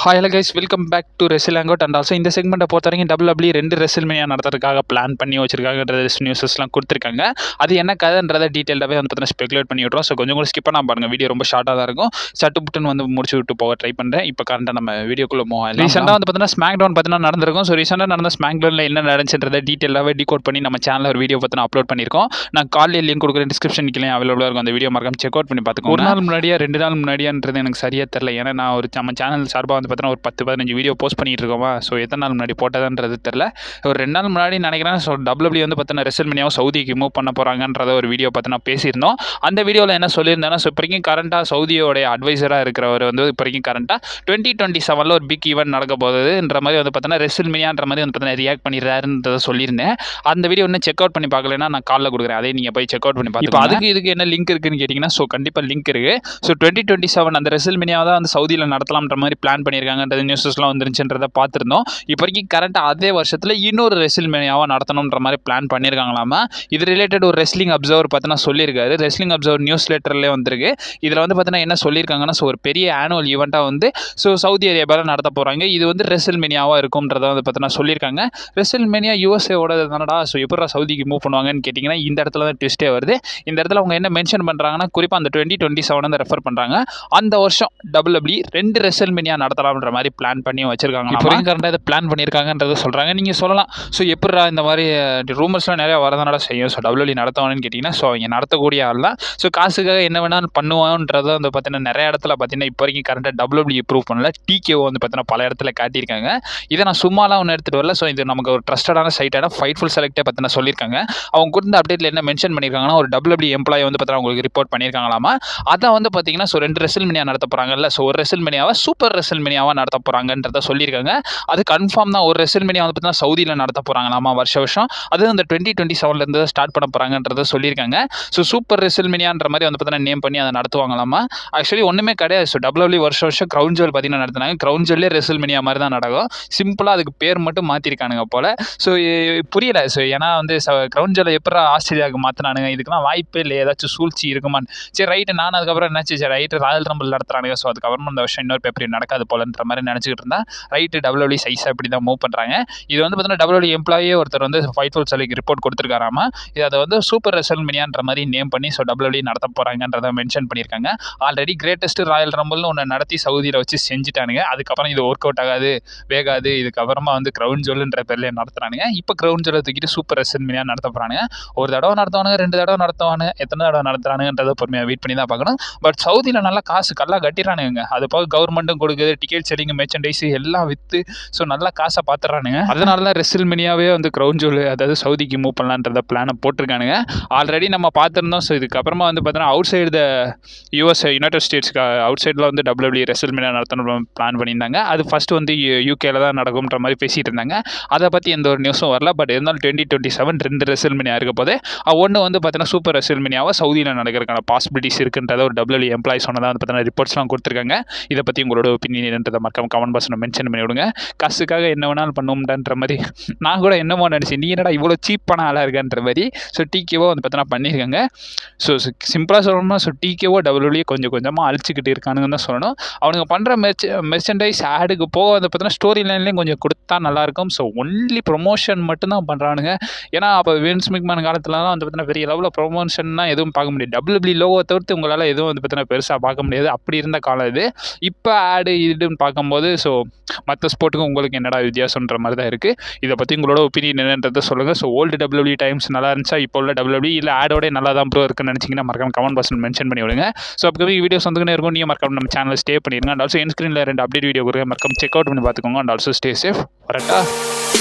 Hi hello guys, welcome back to ரெசிலாங்கோட். And also இந்த செக்மெண்ட்டை பொறுத்த வரைக்கும் WWE 2 ரெசில்மேனியா நடத்துறதுக்காக பிளான் பண்ணி வச்சிருக்காங்கன்ற நியூஸஸ்லாம் கொடுத்துருக்காங்க. அது என்ன கதைன்றதை டீட்டெயிலாகவே வந்து பார்த்தீங்கன்னா ஸ்பெகுலேட் பண்ணி விட்றோம். ஸோ கொஞ்சம் கூட ஸ்கிப் பண்ணால் பாருங்கள், வீடியோ ரொம்ப ஷார்ட்டாக தான் இருக்கும். சட்டுப்புட்டுன்னு வந்து முடிச்சு விட்டு போக ட்ரை பண்ணுறேன். இப்போ கரண்ட்டாக நம்ம வீடியோக்குள்ளே போகலாம். ரீசெண்டாக வந்து பார்த்தீங்கன்னா ஸ்மாக் டவுன் பார்த்தீங்கன்னா நடந்திருக்கும். ஸோ ரீசெண்டாக நடந்த ஸ்மாக் டவுனில் என்ன நடந்துச்சுன்றதை டீட்டெயிலாகவே டிகோட் பண்ணி நம்ம சேனலில் ஒரு வீடியோ பார்த்தீங்கன்னா அப்லோட் பண்ணியிருக்கோம். நான் காலையில் லிங்க் கொடுக்குறேன், டிஸ்கிரிப்ஷன் கீழே அவைலபிளாக இருக்கும். அந்த வீடியோ மறக்காம செக் அவுட் பண்ணி பார்த்துக்கோங்க. ஒரு நாள் முன்னாடியா 2 நாள் முன்னாடியான்றது எனக்கு சரியாக தெரியல. ஏன்னா நான் ஒரு நம்ம சேனல் சார்பாக வந்து பார்த்தீங்கன்னா ஒரு 10-15 வீடியோ போஸ்ட் பண்ணிட்டு இருக்கோமா. ஸோ எத்தனை நாள் முன்னாடி போட்டதுன்றது தெரில. ஒரு 2 நாள் முன்னாடி நினைக்கிறேன். ஸோ WWE வந்து பார்த்தீங்கன்னா ரெசில்மேனியாவை சவுதிக்கு மூவ் பண்ண போகிறாங்கன்றத ஒரு வீடியோ பார்த்தீங்கன்னா பேசியிருந்தோம். அந்த வீடியோவில் என்ன சொல்லியிருந்தேன்னா, ஸோ இப்போ வரைக்கும் கரண்ட்டாக சவுதியோடைய அட்வைசராக இருக்கிறவர் வந்து இப்போ வரைக்கும் கரண்ட்டாக 2027 ஒரு பிக் ஈவெண்ட் நடக்க போகுதுன்ற மாதிரி வந்து பார்த்தீங்கன்னா ரெசில்மேனியான்ற மாதிரி வந்து பார்த்தீங்கன்னா ரியாக்ட் பண்ணிடுறாருன்றதை சொல்லியிருந்தேன். அந்த வீடியோ இன்னும் செக் அவுட் பண்ணி பார்க்கலன்னா நான் காலில் கொடுக்குறேன், அதே நீங்கள் போய் செக் அவுட் பண்ணி பார்த்து. இப்போ அதுக்கு இதுக்கு என்ன லிங்க் இருக்குன்னு கேட்டிங்கன்னா, ஸோ கண்டிப்பாக லிங்க் இருக்குது. ஸோ 2027 அந்த ரெசில்மேனியாவை தான் வந்து சவுதியில் நடத்தலாம்ன்ற மாதிரி பிளான் பண்ணியிருக்காங்கன்றது நியூஸஸ்லாம் வந்துருச்சுன்றதை பார்த்துருந்தோம். இப்போ வரைக்கும் கரெக்டாக அதே வருஷத்தில் இன்னொரு ரெசில்மேனியாவை நடத்தணுன்ற மாதிரி பிளான் பண்ணியிருக்காங்களாமா. இது ரிலேட்டட் ஒரு ரெஸ்லிங் அப்சர்வர் பார்த்தீங்கன்னா சொல்லியிருக்காரு. ரெஸ்லிங் அப்சர்வர் நியூஸ் லெட்டர்லேயே வந்திருக்கு. இதில் வந்து பார்த்தீங்கன்னா என்ன சொல்லியிருக்காங்கன்னா, ஸோ ஒரு பெரிய ஆனுவல் ஈவெண்ட்டாக வந்து ஸோ சவுதி அரேபியாவில் நடத்த போகிறாங்க. இது வந்து ரெசில்மேனியாவாக இருக்கும்ன்றத வந்து பார்த்தீங்கன்னா சொல்லியிருக்காங்க. ரெசில்மேனியா யூஎஸ்ஏவோட தானடா, ஸோ எப்படா சவுதிக்கு மூவ் பண்ணுவாங்கன்னு கேட்டிங்கன்னா, இந்த இடத்துல தான் ட்விஸ்ட்டே வருது. இந்த இடத்துல அவங்க என்ன மென்ஷன் பண்ணுறாங்கன்னா, குறிப்பாக அந்த 2027 வந்து ரெஃபர் பண்ணுறாங்க. அந்த வருஷம் WWE 2 ரெசில்மேனியா நடத்தலாம்ன்ற மாதிரி பிளான் பண்ணி வச்சிருக்காங்க. இப்போ கரெக்டாக இதை பிளான் பண்ணியிருக்காங்கன்றதை சொல்கிறாங்க. நீங்கள் சொல்லலாம், ஸோ எப்படா இந்த மாதிரி ரூமர்ஸ்லாம் நிறையா வரதானடா செய்யும். ஸோ WWE நடத்துவான்னு கேட்டிங்கன்னா, ஸோ அவங்க நடத்தக்கூடிய ஆள் தான். ஸோ காசுக்காக என்ன வேணாலும் பண்ணுவான்றதை வந்து பார்த்தீங்கன்னா நிறைய இடத்துல பார்த்தீங்கன்னா இப்போ வரைக்கும் கரெக்டாக WWE ப்ரூவ் பண்ணல. TKO வந்து பார்த்தீங்கன்னா பல இடத்துல காட்டியிருக்காங்க. இதை நான் சும்மாலாம் ஒன்று எடுத்துகிட்டு வரல. ஸோ இது நமக்கு ஒரு ட்ரஸ்டடான சைட்டான ஃபைட்ஃபுல் செலக்டே பார்த்தீங்கன்னா சொல்லியிருக்காங்க. அவங்க கொடுத்த அப்டேட்டில் என்ன மென்ஷன் பண்ணியிருக்காங்கன்னா, ஒரு WWE எம்ப்ளாயி வந்து பார்த்தீங்கன்னா உங்களுக்கு ரிப்போர்ட் பண்ணியிருக்காங்களாமா. அதை வந்து பார்த்தீங்கன்னா ஸோ 2 ரெசில்மேனியா நடத்த போகிறாங்கல்ல. ஸோ ஒரு ரெசில்மேனியாவை சூப்பர் ரெசில்மேனியாவாக நடத்த போகிறாங்கன்றதை சொல்லியிருக்காங்க. அது கன்ஃபார்ம் தான். ஒரு ரெசில்மேனியா வந்து பார்த்தீங்கன்னா சவுதியில் நடத்த போகிறாங்களாமா வருஷம். அது அந்த 2027 ஸ்டார்ட் பண்ண போகிறாங்கன்றதை சொல்லியிருக்காங்க. ஸோ சூப்பர் ரெசில்மேனியான்ற மாதிரி வந்து பார்த்தீங்கன்னா நேம் பண்ணி அதை நடத்துவாங்களாமா. ஆக்சுவலி ஒன்றுமே கிடையாது. ஸோ WWE வருஷம் கிரவுன் ஜுவல் பார்த்தீங்கன்னா நடத்தினாங்க. கிரவுன் ஜுவல்லே ரெசில்மேனியா மாதிரி தான் நடக்கும். சிம்பிளாக அதுக்கு பேர் மட்டும் மாற்றிருக்கானுங்க போல். ஸோ புரியல. ஸோ ஏன்னா வந்து கிரவுன் ஜுவலை எப்போ ஆஸ்திரேலியாவுக்கு மாற்றினானுங்க, இதுக்கெல்லாம் வாய்ப்பே இல்லை. ஏதாச்சும் சூழ்ச்சி இருக்குமான்னு. சரி ரைட்டு, நான் அதுக்கப்புறம் என்னாச்சு, சரி ரைட்டு ராயல் ரம்பிள் நடத்துறானுங்க. ஸோ அதுக்கப்புறம் இந்த வருஷம் இன்னொரு பேப்பர் நடக்காது போலன்ற மாதிரி நினச்சிக்கிட்டு இருந்தா, ரைட்டு WWE சைஸாக இப்படி தான் மூவ் பண்ணுறாங்க. இது வந்து பார்த்தீங்கன்னா WWE எம்ப்ளாயே ஒருத்தர் வந்து ஃபைட்ஃபுல் செலக்ட் ரிப்போர்ட் கொடுத்துருக்காராமா. இது அதை வந்து சூப்பர் ரெசில்மேனியான்ற மாதிரி நேம் பண்ணி ஸோ WWE நடத்த போகிறாங்கன்றதை மென்ஷன் பண்ணியிருக்காங்க. ஆல்ரெடி கிரேட்டஸ்ட் ராயல் ரம்பிள்னு ஒன்று நடத்தி சவுதியில் வச்சு செஞ்சுட்டானுங்க. அதுக்கப்புறம் இது ஒர்க் அவுட் ஆகாது, வேகாது, இதுக்கப்புறமா வந்து கிரவுன் ஜுவல்ன்ற பேர்லேயே நடத்துறானுங்க. இப்போ கிரவுன் ஜுவலை தூக்கிட்டு சூப்பர் ரெசில்மேனியா நடத்த போகிறானுங்க. ஒரு தடவை நடத்துவானுங்க, 2 தடவை நடத்துவானுங்க, எத்தனை தடவை நடத்துறானுன்றதை பொறுமையாக வெயிட் பண்ணி தான் பார்க்கணும். பட் சவுதியில் நல்லா காசு கல்லா கட்டிடுறானுங்க. அது போக கவர்மெண்ட்டும் கொடுக்குது, டிக்கெட் செல்லிங், மெர்ச்சன்டைஸ் எல்லாம் விற்று ஸோ நல்லா காசை பார்த்துறானுங்க. அதனால தான் ரெசில்மேனியாவே வந்து கிரவுன் ஜுவல் அதாவது சவுதிக்கு மூவ் பண்ணலான்றத பிளானை போட்டிருக்கானுங்க. ஆல்ரெடி நம்ம பார்த்துருந்தோம். ஸோ இதுக்கப்புறமா வந்து பார்த்தீங்கன்னா outside the US United ஸ்டேட்ஸ்க்கு அவுட் சைடில் வந்து WWE ரெசில்மேனியா நடத்தணும் பிளான் பண்ணியிருந்தாங்க. அது ஃபஸ்ட்டு வந்து யூகேல தான் நடக்கும்ன்ற மாதிரி பேசிகிட்டு இருந்தாங்க. அதை பற்றி எந்த ஒரு நியூஸும் வரல. பட் இருந்தாலும் 2027 2 ரெசில்மேனியா இருக்க போது ஒன்று வந்து பார்த்தீங்கன்னா சூப்பர் ரெசில்மேனியாவை சவுதியில் நடக்கிறதுக்கான பாசிபிலிட்டிஸ் இருக்குன்றத ஒரு WWE எம்ப்ளாயி சொன்னதாக வந்து பார்த்தீங்கன்னா ரிப்போர்ட்ஸ்லாம் கொடுத்துருக்காங்க. இதை பற்றி உங்களோட ஒப்பீனியன்றதை மறக்காம கமெண்ட் பாக்ஸில் மென்ஷன் பண்ணி விடுங்க. காசுக்காக என்ன வேணாலும் பண்ணுவோம்ன்ற மாதிரி நான் கூட என்னமோ நினச்சேன், நீ என்னடா இவ்வளோ சீப்பான ஆளாக இருக்கான்ற மாதிரி. ஸோ TKO வந்து பார்த்தீங்கன்னா பண்ணியிருக்காங்க. ஸோ சிம்பிளாக சொல்லணும்னா ஸோ TKO WWE கொஞ்சம் கொஞ்சமாக அழிச்சிக்கிட்டு இருக்கானுங்கன்னு தான் சொல்லணும். அவனுங்க பண்ணுற மெர்ச்சன்டைஸ் ஆடுக்கு போக வந்து பார்த்தீங்கன்னா ஸ்டோரி லைன்லேயும் கொஞ்சம் கொடுத்தா நல்லாயிருக்கும். ஸோ ஒன்லி ப்ரொமோஷன் மட்டும்தான் பண்ணுறானுங்க. ஏன்னா அப்போ வின்ஸ் மெக்மேன் காலத்துலலாம் வந்து பார்த்தீங்கன்னா பெரிய லெவலில் ப்ரொமோஷன்லாம் எதுவும் பார்க்க முடியாது. WWE லோகோ தவிர்த்து உங்களால் எதுவும் வந்து பார்த்தீங்கன்னா பெருசாக பார்க்க முடியாது. அப்படி இருந்த காலம் இது. இப்போ ஆடு இதுன்னு பார்க்கும்போது ஸோ மற்ற ஸ்போர்ட்டுக்கும் உங்களுக்கு என்னடா வித்தியாசம்ன்ற மாதிரி தான் இருக்குது. இதை பற்றி உங்களோட ஒப்பீனியன் என்னன்றதை சொல்லுங்கள். ஸோ ஓல்டு WWE டைம்ஸ் நல்லா இருந்துச்சா, இப்போ உள்ள WWE இல்லை ஆடோட நல்லா தான் ப்ரோ இருக்குன்னு நினச்சிங்கன்னா மறக்காம கமெண்ட் பாக்ஸில் மென்ஷன் பண்ணி விடுங்க. ஸோ அப்போ வீடியோஸ் வந்துக்கிட்டே இருக்கும். நீங்கள் மறக்காம நம்ம சேனலில் ஸ்டே பண்ணிடுங்க. அண்ட் ஆல்சோ என் ஸ்க்ரீனில் 2 அப்டேட் வீடியோ கொடுங்க, மறக்காம செக் அவுட் பண்ணி பார்த்துக்கோங்க. And also stay safe. கரெக்டாக